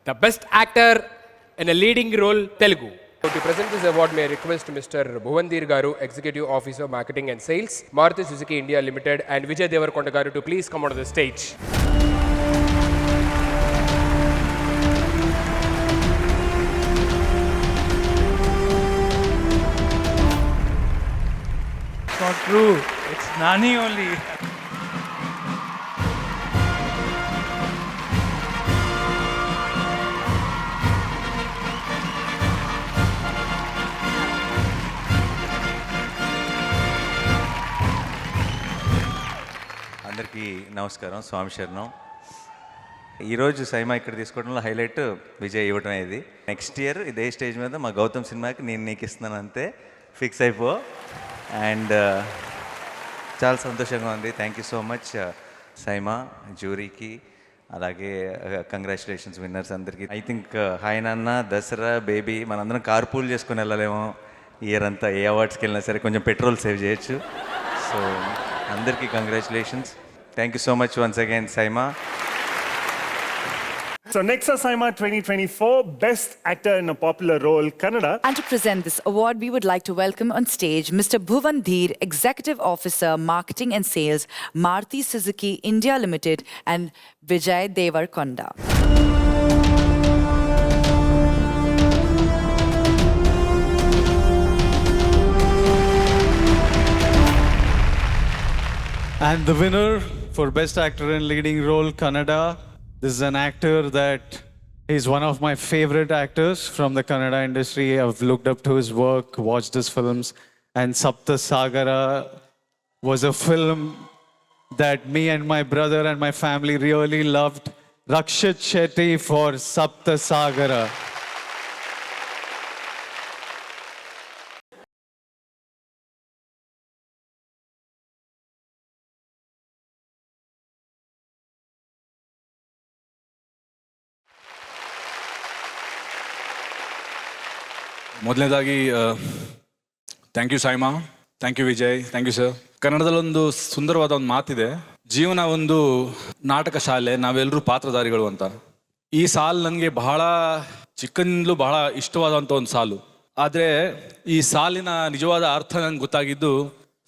the best actor in a leading role, Telugu. So to present this award, may I request Mr. Bhuvandir Garu, Executive Officer, Marketing and Sales, Maruti Suzuki India Limited, and Vijay Devarkonda Garu to please come onto the stage. It's not true. It's Nani only. అందరికీ నమస్కారం, స్వామి శరణం. ఈరోజు సైమా ఇక్కడ తీసుకోవడంలో highlight Vijay ఇవ్వటం ఇది. Next year ఇదే stage మీద మా గౌతమ్ సినిమాకి నేను నీకు ఇస్తున్నాను, అంతే, ఫిక్స్ అయిపో. అండ్ చాలా సంతోషంగా ఉంది. Thank you so much SIIMA, జ్యూరీకి, అలాగే కంగ్రాచులేషన్స్ విన్నర్స్ అందరికీ. I think Hi Nanna, Dasara, Baby మనందరం కార్ పూల్ చేసుకుని వెళ్ళలేమో ఇయర్ అంతా. ఏ అవార్డ్స్కి వెళ్ళినా సరే కొంచెం పెట్రోల్ సేవ్ చేయొచ్చు. సో అందరికీ congratulations. Thank you so much once again SIIMA. So Nexa Saima 2024 Best Actor in a Popular Role, Kannada. And to present this award, we would like to welcome on stage Mr. Bhuvandir, Executive Officer, Marketing and Sales, Maruti Suzuki India Limited, and Vijay Devarkonda. And the winner for Best Actor in Leading Role, Kannada. This is an actor that is one of my favorite actors from the Kannada industry. I've looked up to his work, watched his films, and Sapta Sagara was a film that me and my brother and my family really loved. Rakshit Shetty for Sapta Sagara. ಮೊದಲನೇದಾಗಿ thank you SIIMA, thank you Vijay, thank you sir. ಕನ್ನಡದಲ್ಲೊಂದು ಸುಂದರವಾದ ಒಂದು ಮಾತಿದೆ, ಜೀವನ ಒಂದು ನಾಟಕ ಶಾಲೆ, ನಾವೆಲ್ಲರೂ ಪಾತ್ರಧಾರಿಗಳು ಅಂತ. ಈ ಸಾಲು ನನಗೆ ಬಹಳ ಚಿಕ್ಕಂದಲೂ ಬಹಳ ಇಷ್ಟವಾದಂಥ ಒಂದು ಸಾಲು. ಆದರೆ ಈ ಸಾಲಿನ ನಿಜವಾದ ಅರ್ಥ ನಂಗೆ ಗೊತ್ತಾಗಿದ್ದು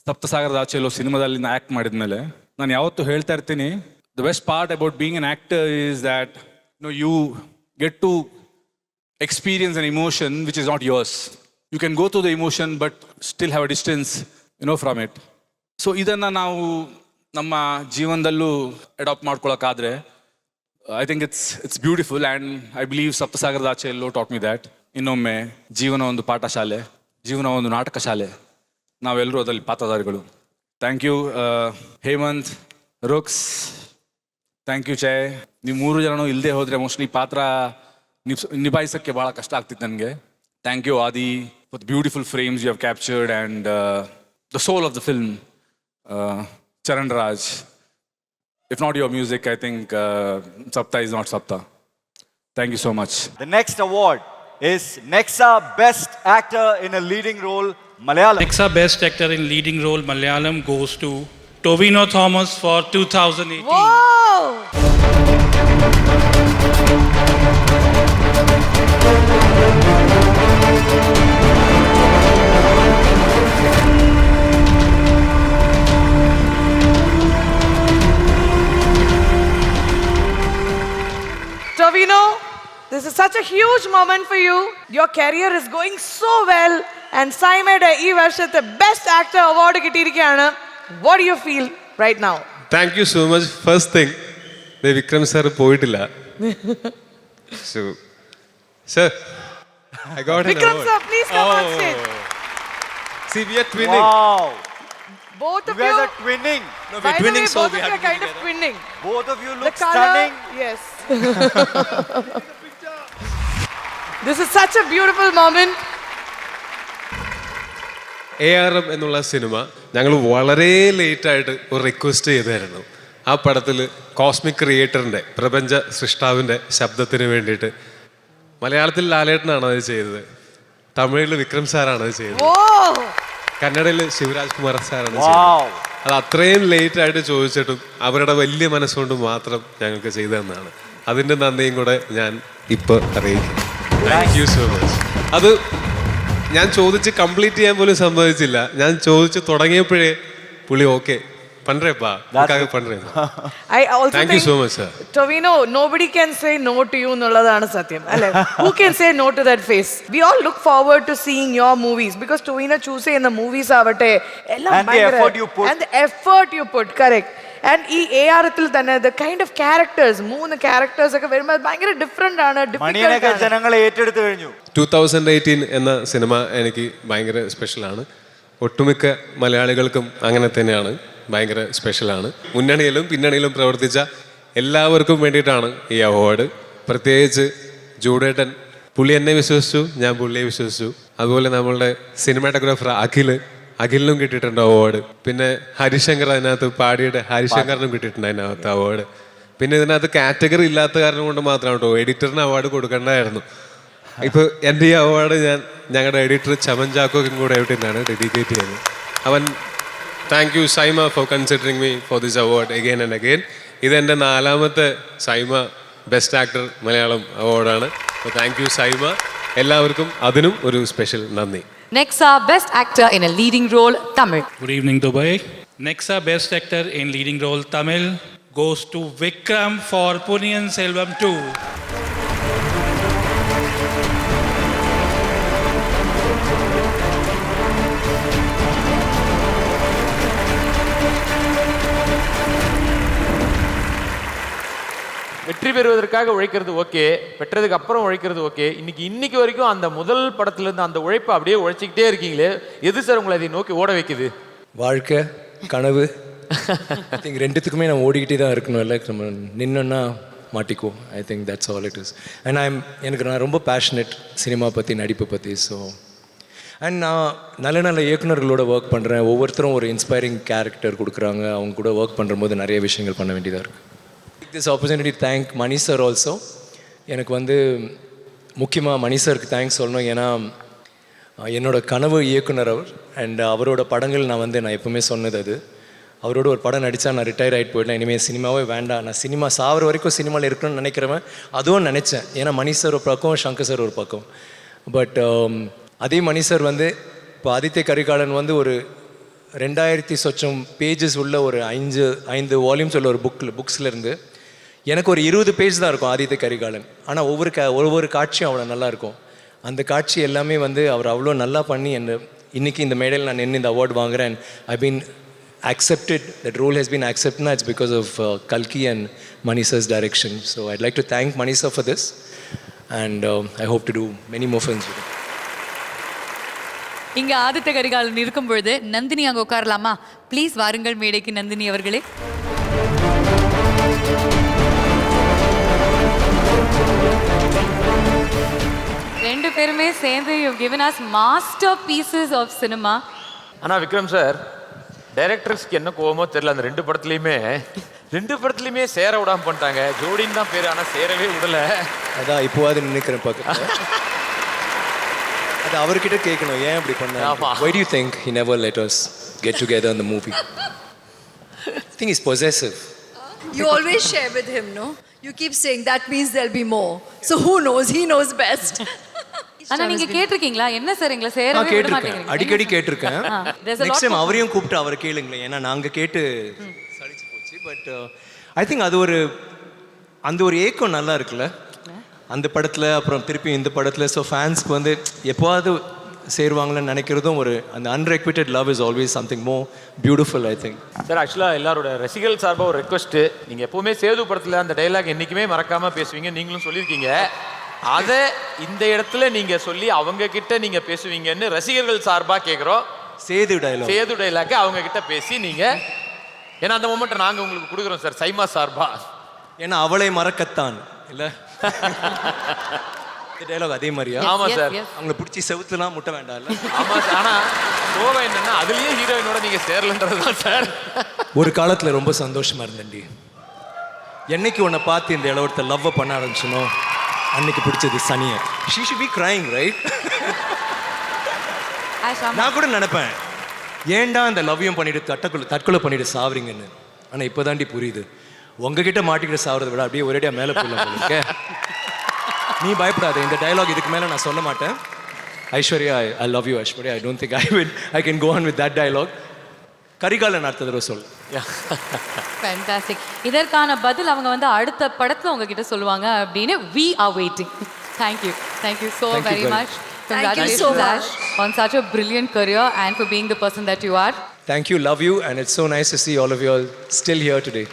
ಸಪ್ತಸಾಗರದ ಆಚೆಲ್ಲೋ ಸಿನಿಮಾದಲ್ಲಿ ನಾನು ಆ್ಯಕ್ಟ್ ಮಾಡಿದ ಮೇಲೆ. ನಾನು ಯಾವತ್ತೂ ಹೇಳ್ತಾ ಇರ್ತೀನಿ, the best part about being an actor is that you get to experience an emotion which is not yours. You can go through the emotion but still have a distance, from it. So idanna ನಾವು ನಮ್ಮ ಜೀವನದಲ್ಲೂ adapt ಮಾಡ್ಕೊಳ್ಳೋಕ್ಕಾದ್ರೆ I think it's beautiful. And I believe ಸಪ್ತಸಾಗರದ ಆಚೆ ಎಲ್ಲೋ taught me that ಇನ್ನೊಮ್ಮೆ ಜೀವನ ಒಂದು ಪಾಠ ಶಾಲೆ, ಜೀವನ ಒಂದು ನಾಟಕ ಶಾಲೆ, ನಾವೆಲ್ಲರೂ ಅದರಲ್ಲಿ ಪಾತ್ರಧಾರಿಗಳು. Thank you Hemanth, Rux, thank you Jay. ನೀವು ಮೂರು ಜನನೂ ಇಲ್ಲದೆ ಹೋದರೆ ಮೋಸ್ಟ್ಲಿ ಪಾತ್ರ ನಿಭಾಯಿಸೋಕ್ಕೆ ಭಾಳ ಕಷ್ಟ ಆಗ್ತಿತ್ತು ನನಗೆ. Thank you Aadi for the beautiful frames you have captured and the soul of the film Charan Raj. If not your music, I think Sapta is not Sapta. Thank you so much. The next award is Nexa Best Actor in a Leading Role, Malayalam. Nexa Best Actor in Leading Role, Malayalam goes to Tovino Thomas for 2018. Whoa! Tovino, this is such a huge moment for you. Your career is going so well, and Saimade ee varshate Best Actor award kittirikana. What do you feel right now? Thank you so much. First thing, Vikram sir poyidilla. So, sir, I got an Vikram award. sir, please come on stage. See, we are twinning. Wow. Both You of guys you are twinning. No, by we're the twinning, way, so both we of have you to are be kind of together. twinning. Both of you The look color, stunning. yes. This is such a beautiful moment. ARM എന്നുള്ള cinema ഞങ്ങൾ വളരെ ലേറ്റായിട്ട് ഒരു request ചെയ്തായിരുന്നു. ആ പടത്തിൽ cosmic ക്രിയേറ്ററിൻ്റെ, പ്രപഞ്ച സൃഷ്ടാവിൻ്റെ ശബ്ദത്തിന് വേണ്ടിയിട്ട് മലയാളത്തിൽ ലാലേട്ടനാണ് അത് ചെയ്തത്, തമിഴിൽ വിക്രം സാറാണ് അത് ചെയ്തത്, കന്നഡയിൽ ശിവരാജ് കുമാർ സാറാണ് ചെയ്തത്. അത് അത്രയും ലേറ്റായിട്ട് ചോദിച്ചിട്ടും അവരുടെ വലിയ മനസ്സുകൊണ്ട് മാത്രം ഞങ്ങൾക്ക് ചെയ്തു തന്നതാണ്. അതിൻ്റെ നന്ദിയും കൂടെ ഞാൻ ഇപ്പോൾ അറിയിക്കും. Thank you so much. അത് ഞാൻ ചോദിച്ച് കംപ്ലീറ്റ് ചെയ്യാൻ പോലും സമ്മതിച്ചില്ല. ഞാൻ ചോദിച്ച് തുടങ്ങിയപ്പോഴേ പുള്ളി ഓക്കെ പண்றேப்பா உனக்காக பண்றேன். I also Thank you so much, sir. Tovino, nobody can say no to you ennalladana satyam. Alle, who can say no to that face? We all look forward to seeing your movies because Tovino choose in the movies avate ella And the effort you put. and the effort you put, correct. And ee ARthil thana the kind of characters, moonu characters okke verumbol bhayangara different aanu, മണിയനൊക്കെ difficult. ജനങ്ങളെ ഏറ്റെടുത്തു കഴിഞ്ഞു. 2018 എന്ന cinema എനിക്ക് ഭയങ്കര സ്പെഷ്യലാണ്. ഒട്ടുമിക്ക മലയാളികൾക്കും അങ്ങനെ തന്നെയാണ്, ഭയങ്കര സ്പെഷ്യലാണ്. മുന്നണിയിലും പിന്നണിയിലും പ്രവർത്തിച്ച എല്ലാവർക്കും വേണ്ടിയിട്ടാണ് ഈ അവാർഡ്. പ്രത്യേകിച്ച് ജൂഡേട്ടൻ, പുള്ളി എന്നെ വിശ്വസിച്ചു, ഞാൻ പുള്ളിയെ വിശ്വസിച്ചു. അതുപോലെ നമ്മളുടെ സിനിമാറ്റോഗ്രാഫർ അഖിലിനും കിട്ടിയിട്ടുണ്ട് അവാർഡ്. പിന്നെ ഹരിശങ്കർ അതിനകത്ത് പാടിയുടെ ഹരിശങ്കറിനും കിട്ടിയിട്ടുണ്ട് അതിനകത്ത് അവാർഡ്. പിന്നെ ഇതിനകത്ത് കാറ്റഗറി ഇല്ലാത്ത കാരണം കൊണ്ട് മാത്രം കേട്ടോ എഡിറ്ററിന് അവാർഡ് കൊടുക്കേണ്ടതായിരുന്നു. ഇപ്പോൾ എൻ്റെ ഈ അവാർഡ് ഞാൻ ഞങ്ങളുടെ എഡിറ്റർ ചമൻ ചാക്കോക്കും കൂടെ ആയിട്ടാണ് ഡെഡിക്കേറ്റ് ചെയ്യുന്നത്. അവൻ thank you SIIMA for considering me for this award again and again. ഇതെൻ്റെ 4ാമത്തെ സൈമ ബെസ്റ്റ് ആക്ടർ മലയാളം അവാർഡാണ്. അപ്പോൾ താങ്ക് യു സൈമ. എല്ലാവർക്കും അതിനും ഒരു സ്പെഷ്യൽ നന്ദി. Next, our best actor in a leading role, Tamil. Good evening, Dubai. Next, our best actor in leading role Tamil goes to Vikram for Ponniyin Selvam 2. வெற்றி பெறுவதற்காக உழைக்கிறது okay, பெற்றதுக்கு அப்புறம் உழைக்கிறது ஓகே. இன்னைக்கு வரைக்கும் அந்த முதல் படத்துலேருந்து அந்த உழைப்பை அப்படியே உழைச்சிக்கிட்டே இருக்கீங்களே, எது சார் உங்களை அதை நோக்கி ஓட வைக்குது? வாழ்க்கை, கனவு, ஐ திங்க் ரெண்டுத்துக்குமே நம்ம ஓடிக்கிட்டே தான் இருக்கணும். இல்லை நம்ம நின்னோன்னா மாட்டிக்குவோம். I think that's all it is. And நான் ரொம்ப பேஷனேட் சினிமா பற்றி, நடிப்பை பற்றி. ஸோ அண்ட் நான் நல்ல இயக்குநர்களோட ஒர்க் பண்ணுறேன். ஒவ்வொருத்தரும் ஒரு இன்ஸ்பைரிங் கேரக்டர் கொடுக்குறாங்க. அவங்க கூட ஒர்க் பண்ணும்போது நிறைய விஷயங்கள் பண்ண வேண்டியதாக இருக்குது. This opportunity thank Mani sir also. எனக்கு முக்கியமாக மணி சாருக்கு தேங்க்ஸ் சொல்லணும். ஏன்னா என்னோட கனவு இயக்குனர் அவர். அண்ட் அவரோட படங்கள் நான் எப்போவுமே சொன்னது அது. அவரோட ஒரு படம் நடித்தா நான் ரிட்டையர் ஆகிட்டு போயிடலாம், இனிமேல் சினிமாவே வேண்டாம், நான் சினிமா சாகிற வரைக்கும் சினிமாவில் இருக்கணும்னு நினைக்கிறவன். அதுவும் நினச்சேன். ஏன்னா மணி சார் ஒரு பக்கம், சங்கர் சார் ஒரு பக்கம். பட் அதே மணி சார் இப்போ ஆதித்ய கரிகாலன் ஒரு 2000 சொச்சம் பேஜஸ் உள்ள ஒரு 5 வால்யூம்ஸ் உள்ள ஒரு புக்ஸ்லேருந்து எனக்கு ஒரு 20 பேஜ் தான் இருக்கும் ஆதித்ய கரிகாலன். ஆனால் ஒவ்வொரு காட்சியும் அவ்வளோ நல்லா இருக்கும். அந்த காட்சி எல்லாமே அவர் அவ்வளோ நல்லா பண்ணி இன்னைக்கு இந்த மேடையில் நான் நின்று இந்த அவார்டு வாங்குறேன். I been accepted, that role has been accepted. It's because of Kalki and Mani sir's direction. So I'd like to thank Mani sir for this, and I hope to do many more films with him. இங்க ஆதித்த கரிகாலன் இருக்கும் பொழுது நந்தினி அங்க உட்காரலாமா? Please வாருங்கள் மேடைக்கு நந்தினி அவர்களே. ரெண்டு பேருமே சேர்ந்து you've given us masterpieces of cinema. ஆனால் விக்ரம் சார், டைரக்டர்ஸ்க்கு என்ன கோவமோ தெரியல, அந்த 2 படத்துலையுமே சேர விடாமல் பண்ணிட்டாங்க. ஜோடின்னு தான் பேர், ஆனால் சேரவே விடல. அதான் இப்போவாது நினைக்கிறேன் பக்கத்தில். அது அவர்கிட்ட கேட்கணும், ஏன் அப்படி பண்ணாங்க? Why do you think he never let us get together in the movie? I think he's possessive. You always share with him, no? You keep saying that means there'll be more. So who knows? He knows best. ஆனா நீங்க கேட்டிருக்கீங்களா என்ன sir எங்களை சேரவே விட மாட்டேங்கிறீங்க? அடிக்கடி கேட்டிருக்கேன். நெக்ஸ்ட் டைம் அவரையும் கூப்பிட்டு அவரை கேளுங்களேன். ஏன்னா நாங்க கேட்டு சலிச்சு போச்சு. பட் ஐ திங்க் அது அந்த ஒரு ஏக்கம் நல்லா இருக்குல்ல அந்த படத்தில், அப்புறம் திருப்பி இந்த படத்தில். ஸோ ஃபேன்ஸ்க்கு எப்போவாது சேருவாங்களன்னு நினைக்கிறதும் அந்த unrequited love is always something more beautiful I think. Sir ஆக்சுவலாக எல்லாரோட ரசிகர்கள் சார்பாக ஒரு ரெக்வஸ்ட்டு, நீங்கள் எப்போவுமே சேது படத்தில் அந்த டைலாக் என்றைக்குமே மறக்காமல் பேசுவீங்க, நீங்களும் சொல்லியிருக்கீங்க. அதை இந்த இடத்துல நீங்கள் சொல்லி அவங்க கிட்ட நீங்கள் பேசுவீங்கன்னு ரசிகர்கள் சார்பாக கேட்குறோம். சேது டைலாக் அவங்க கிட்ட பேசி நீங்கள், ஏன்னா அந்த மொமெண்ட்டை நாங்கள் உங்களுக்கு கொடுக்குறோம் சார் சைமா சார்பா. ஏன்னா அவளை மறக்கத்தான் இல்லை டைலாக் அதே மாதிரியா? ஆமா சார். அவங்களை பிடிச்சி செவுத்துலாம் முட்ட வேண்டாம் இல்லை? ஆமா சார். ஆனா கோவா என்னன்னா அதுலயே ஹீரோயினோட நீங்க சேரலன்றதுதான் சார். ஒரு காலத்துல ரொம்ப சந்தோஷமா இருந்தேன்டி. என்னைக்கு உன்னை பார்த்து இந்த இளவரத்தை லவ் பண்ண ஆரம்பிச்சனோ அன்னைக்கு பிடிச்சது சனியை. She should be crying, right? நான் கூட நினைப்பேன், ஏன்டா இந்த லவ்வையும் பண்ணிட்டு தற்கொலை பண்ணிட்டு சாவறீங்கன்னு. ஆனால் இப்போதாண்டி புரியுது, உங்ககிட்ட மாட்டிக்கிட்டு சாவறதை விட அப்படியே ஒரேடியாக மேலே போயிடலாம் போல இருக்கே. நீ பயப்படாத, இந்த டயலாக் இதுக்கு மேலே நான் சொல்ல மாட்டேன். Aishwarya, I love you Aishwarya. I don't think I can go on with that dialogue. Karikalan அடுத்த தடவை சொல். ஃபேண்டாஸ்டிக். இதற்கான பதில் அவங்க வந்து அடுத்த படத்தில் உங்ககிட்ட சொல்லுவாங்க அப்படின்னு we are waiting. Thank you so Thank you very very much. Thank you so Congratulations, much. Ash, on such a brilliant career and for being the person that you are. Thank you, love you, and it's so nice to see all of you all still here today.